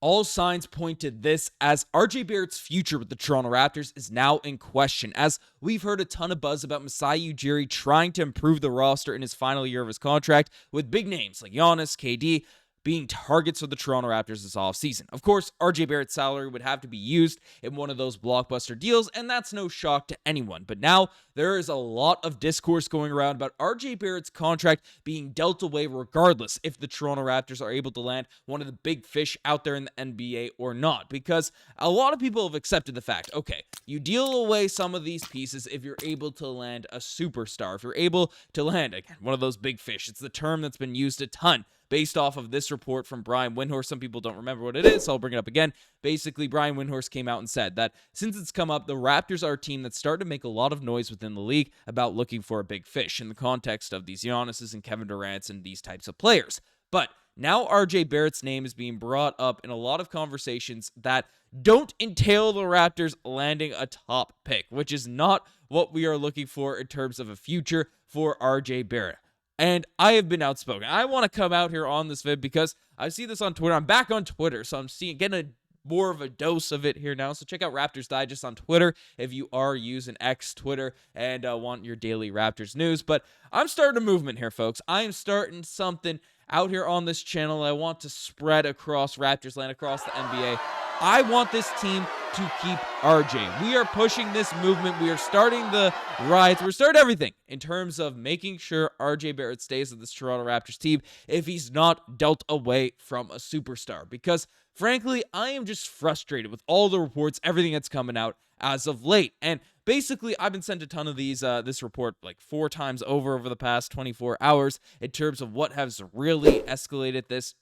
All signs point to this, as RJ Barrett's future with the Toronto Raptors is now in question, as we've heard a ton of buzz about Masai Ujiri trying to improve the roster in his final year of his contract, with big names like Giannis, KD, being targets for the Toronto Raptors this offseason. Of course, RJ Barrett's salary would have to be used in one of those blockbuster deals, and that's no shock to anyone. But now there is a lot of discourse going around about RJ Barrett's contract being dealt away regardless if the Toronto Raptors are able to land one of the big fish out there in the NBA or not. Because a lot of people have accepted the fact, okay, you deal away some of these pieces if you're able to land a superstar, if you're able to land, again, one of those big fish. It's the term that's been used a ton based off of this report from Brian Windhorst. Some people don't remember what it is, so I'll bring it up again. Basically, Brian Windhorst came out and said that since it's come up, the Raptors are a team that's started to make a lot of noise within the league about looking for a big fish in the context of these Giannis's and Kevin Durant's and these types of players. But now RJ Barrett's name is being brought up in a lot of conversations that don't entail the Raptors landing a top pick, which is not what we are looking for in terms of a future for RJ Barrett. And I have been outspoken. I want to come out here on this vid because I see this on Twitter. I'm back on Twitter, so I'm getting more of a dose of it here now. So check out Raptors Digest on Twitter if you are using X Twitter and want your daily Raptors news. But I'm starting a movement here, folks. I am starting something out here on this channel I want to spread across Raptors land, across the NBA. I want this team to keep RJ. We are pushing this movement. We are starting the riots. We're starting everything in terms of making sure RJ Barrett stays with this Toronto Raptors team if he's not dealt away from a superstar. Because, frankly, I am just frustrated with all the reports, everything that's coming out as of late. And basically, I've been sent a ton of this report like 4 times over the past 24 hours in terms of what has really escalated this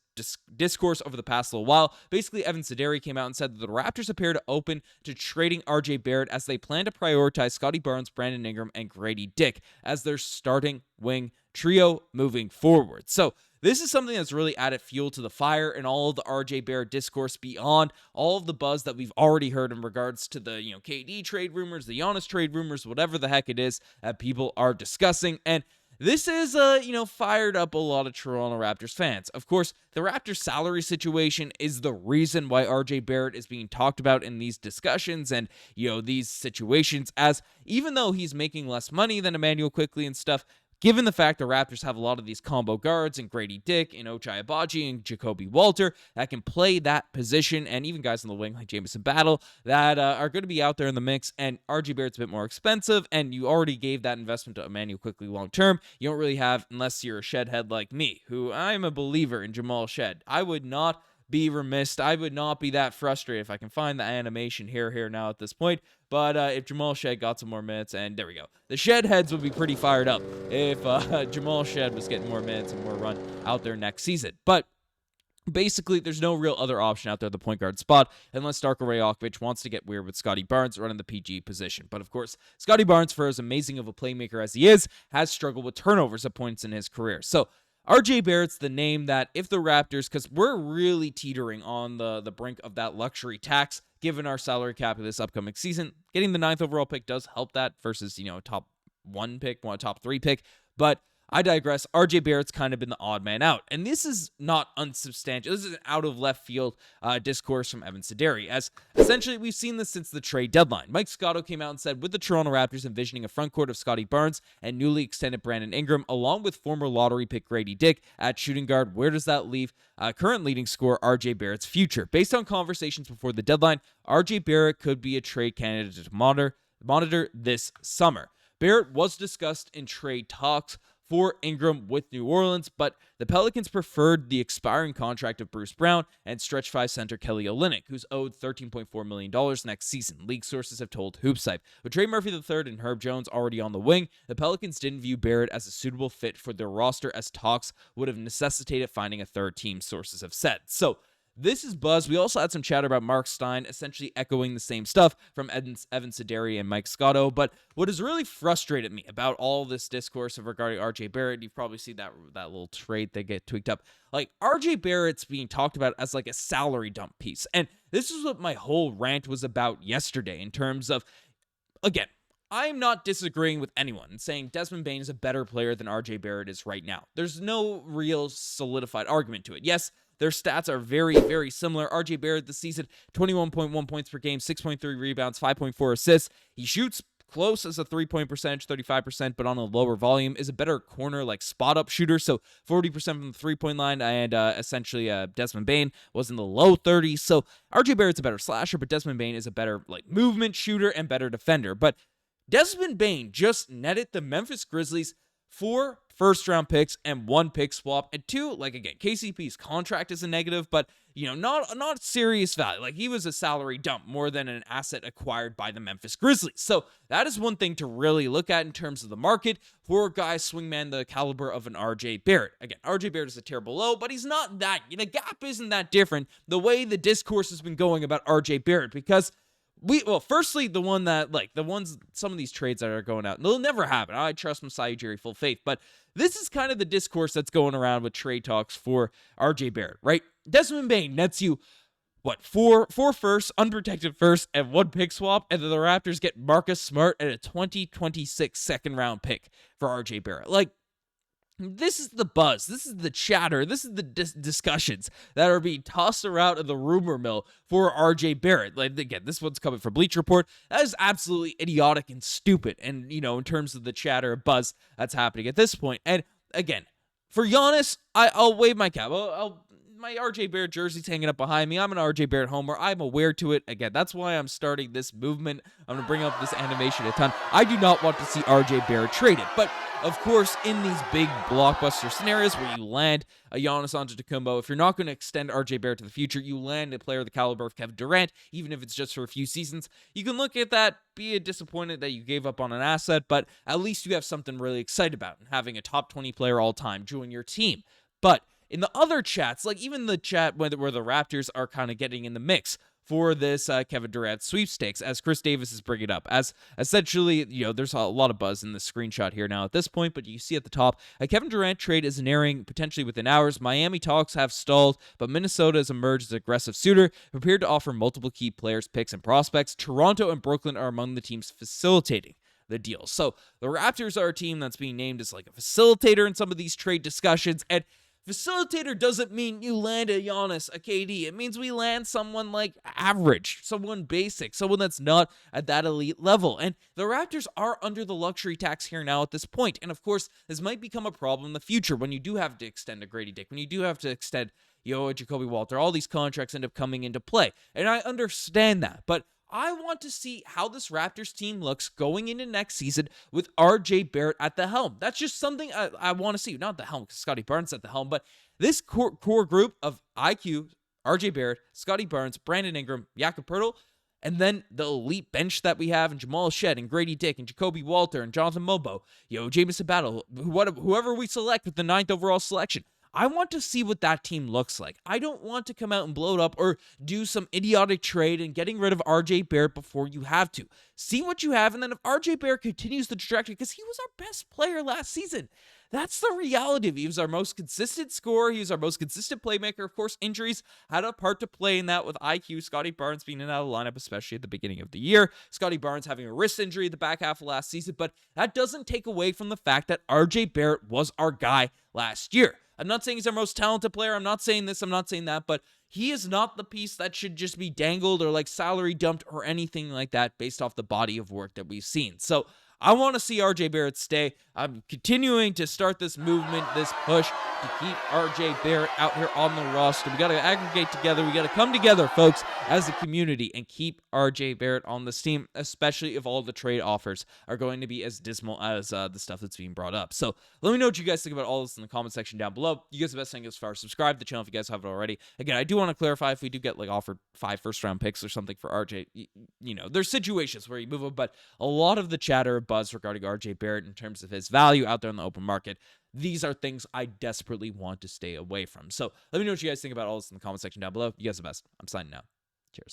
discourse over the past little while. Basically, Evan Sideri came out and said that the Raptors appear to open to trading RJ Barrett as they plan to prioritize Scottie Barnes, Brandon Ingram, and Gradey Dick as their starting wing trio moving forward. So this is something that's really added fuel to the fire in all of the RJ Barrett discourse beyond all of the buzz that we've already heard in regards to the KD trade rumors, the Giannis trade rumors, whatever the heck it is that people are discussing. And this is, fired up a lot of Toronto Raptors fans. Of course, the Raptors salary situation is the reason why RJ Barrett is being talked about in these discussions and, these situations, as even though he's making less money than Immanuel Quickley and stuff, given the fact the Raptors have a lot of these combo guards and Gradey Dick and Ochai Agbaji and Jacoby Walter that can play that position, and even guys on the wing like Jamison Battle that are going to be out there in the mix, and RJ Barrett's a bit more expensive, and you already gave that investment to Immanuel Quickley long term. You don't really have, unless you're a Shead head like me, who I'm a believer in Jamal Shead. I would not be remiss. I would not be that frustrated if I can find the animation here now at this point. But if Jamal Shead got some more minutes, and there we go. The Shead heads would be pretty fired up if Jamal Shead was getting more minutes and more run out there next season. But basically, there's no real other option out there at the point guard spot unless Darko Rajaković wants to get weird with Scottie Barnes running the PG position. But of course, Scottie Barnes, for as amazing of a playmaker as he is, has struggled with turnovers at points in his career. So RJ Barrett's the name that if the Raptors, because we're really teetering on the brink of that luxury tax, given our salary cap of this upcoming season, getting the 9th overall pick does help that versus, top 1 pick, top 3 pick. But I digress. RJ Barrett's kind of been the odd man out. And this is not unsubstantial. This is an out of left field discourse from Evan Sideri, as essentially we've seen this since the trade deadline. Mike Scotto came out and said, with the Toronto Raptors envisioning a front court of Scottie Barnes and newly extended Brandon Ingram, along with former lottery pick Gradey Dick at shooting guard, where does that leave current leading scorer RJ Barrett's future? Based on conversations before the deadline, RJ Barrett could be a trade candidate to monitor this summer. Barrett was discussed in trade talks for Ingram with New Orleans, but the Pelicans preferred the expiring contract of Bruce Brown and stretch 5 center Kelly Olynyk, who's owed $13.4 million next season, league sources have told Hoopsite. With Trey Murphy III and Herb Jones already on the wing, the Pelicans didn't view Barrett as a suitable fit for their roster, as talks would have necessitated finding a third team, sources have said. So this is buzz. We also had some chatter about Mark Stein, essentially echoing the same stuff from Evan Sideri and Mike Scotto. But what has really frustrated me about all this discourse regarding RJ Barrett, you've probably seen that little trade they get tweaked up. Like, RJ Barrett's being talked about as like a salary dump piece. And this is what my whole rant was about yesterday in terms of, again, I'm not disagreeing with anyone and saying Desmond Bane is a better player than RJ Barrett is right now. There's no real solidified argument to it. Yes, their stats are very, very similar. RJ Barrett this season, 21.1 points per game, 6.3 rebounds, 5.4 assists. He shoots close as a 3-point percentage, 35%, but on a lower volume, is a better corner, like spot-up shooter, so 40% from the three-point line, and essentially Desmond Bane was in the low 30s, so RJ Barrett's a better slasher, but Desmond Bane is a better like movement shooter and better defender, but Desmond Bane just netted the Memphis Grizzlies 4 first-round picks and 1 pick swap, and 2, like again, KCP's contract is a negative, but not serious value. Like he was a salary dump more than an asset acquired by the Memphis Grizzlies. So that is one thing to really look at in terms of the market for a guy swingman the caliber of an RJ Barrett. Again, RJ Barrett is a terrible low, but he's not that. The gap isn't that different the way the discourse has been going about RJ Barrett because firstly, some of these trades that are going out, they'll never happen. I trust Masai Ujiri full faith, but this is kind of the discourse that's going around with trade talks for RJ Barrett, right? Desmond Bane nets you, four firsts, unprotected first, and 1 pick swap, and then the Raptors get Marcus Smart and a 2026 second-round pick for RJ Barrett. Like, this is the buzz, this is the chatter, this is the discussions that are being tossed around in the rumor mill for RJ Barrett. Like, again, this one's coming from Bleacher Report. That is absolutely idiotic and stupid, and, in terms of the chatter and buzz that's happening at this point. And, again, for Giannis, I'll wave my cap. My RJ Barrett jersey's hanging up behind me. I'm an RJ Barrett homer. I'm aware to it. Again, that's why I'm starting this movement. I'm going to bring up this animation a ton. I do not want to see RJ Barrett traded. But, of course, in these big blockbuster scenarios where you land a Giannis Antetokounmpo, if you're not going to extend RJ Barrett to the future, you land a player of the caliber of Kevin Durant, even if it's just for a few seasons. You can look at that, be disappointed that you gave up on an asset, but at least you have something really excited about and having a top 20 player all time join your team. But in the other chats, like even the chat where the Raptors are kind of getting in the mix for this Kevin Durant sweepstakes, as Chris Davis is bringing up, as essentially, there's a lot of buzz in the screenshot here now at this point, but you see at the top, a Kevin Durant trade is nearing potentially within hours. Miami talks have stalled, but Minnesota has emerged as an aggressive suitor, prepared to offer multiple key players, picks, and prospects. Toronto and Brooklyn are among the teams facilitating the deal. So the Raptors are a team that's being named as like a facilitator in some of these trade discussions, and facilitator doesn't mean you land a Giannis, a KD. It means we land someone like average, someone basic, someone that's not at that elite level. And the Raptors are under the luxury tax here now at this point. And of course, this might become a problem in the future when you do have to extend a Gradey Dick, when you do have to extend Jakob Poeltl. All these contracts end up coming into play. And I understand that, but I want to see how this Raptors team looks going into next season with RJ Barrett at the helm. That's just something I want to see. Not the helm because Scottie Barnes at the helm, but this core group of IQ, RJ Barrett, Scottie Barnes, Brandon Ingram, Jakob Poeltl, and then the elite bench that we have, and Jamal Shead, and Gradey Dick, and Jacoby Walter, and Jonathan Mobo, Jamison Battle, whoever we select with the 9th overall selection. I want to see what that team looks like. I don't want to come out and blow it up or do some idiotic trade and getting rid of RJ Barrett before you have to. See what you have, and then if RJ Barrett continues the trajectory, because he was our best player last season, that's the reality of it. He was our most consistent scorer. He was our most consistent playmaker. Of course, injuries had a part to play in that with IQ. Scottie Barnes being in and out of the lineup, especially at the beginning of the year. Scottie Barnes having a wrist injury at the back half of last season. But that doesn't take away from the fact that RJ Barrett was our guy last year. I'm not saying he's our most talented player. I'm not saying this. I'm not saying that. But he is not the piece that should just be dangled or like salary dumped or anything like that based off the body of work that we've seen. So I want to see RJ Barrett stay. I'm continuing to start this movement, this push to keep RJ Barrett out here on the roster. We got to aggregate together. We got to come together, folks, as a community and keep RJ Barrett on this team, especially if all the trade offers are going to be as dismal as the stuff that's being brought up. So let me know what you guys think about all this in the comment section down below. You guys have the best thing as far as subscribe to the channel if you guys haven't already. Again, I do want to clarify, if we do get like offered 5 first-round picks or something for RJ, there's situations where you move them, but a lot of the chatter buzz regarding RJ Barrett in terms of his value out there in the open market, these are things I desperately want to stay away from. So let me know what you guys think about all this in the comment section down below. You guys are the best. I'm signing out. Cheers.